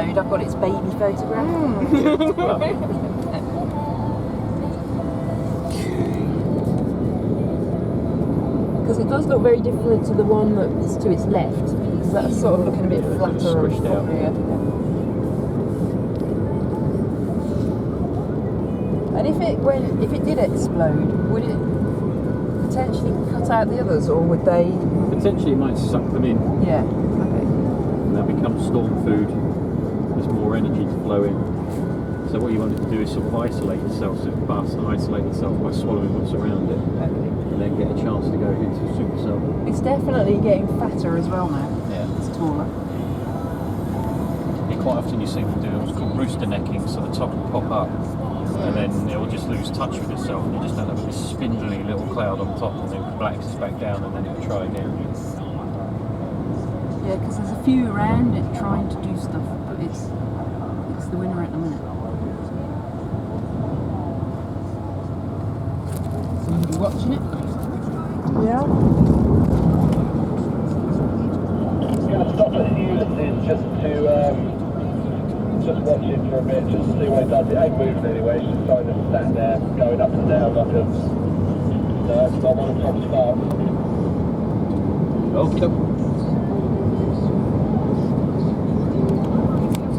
explode, I've got its baby photograph. Because it does look very different to the one that's to its left. Because that's sort of looking a bit flatter. Squished out. Yeah. And if it did explode, would it potentially cut out the others, or would they? Potentially, it might suck them in. Yeah. Okay. And they'll become storm food. There's more energy to flow in. So what you want it to do is sort of isolate itself, so it bust and isolate itself by swallowing what's around it, and then get a chance to go into supercell. It's definitely getting fatter as well now. Yeah. It's taller. Yeah, quite often you see them do what's called rooster necking, so the top will pop up, and then it will just lose touch with itself, and you just end up with this spindly little cloud on top, and then relaxes back down, and then it will try again. Yeah, because there's a few around it trying to do stuff, but it's the winner at the minute. Somebody watching it? Yeah. I'm going to stop at Ulysses just to just watch it for a bit, just to see what it does. It ain't moving anyway, it's just kind of sat there, going up and down like a, it's not one of the top sparks. Okay.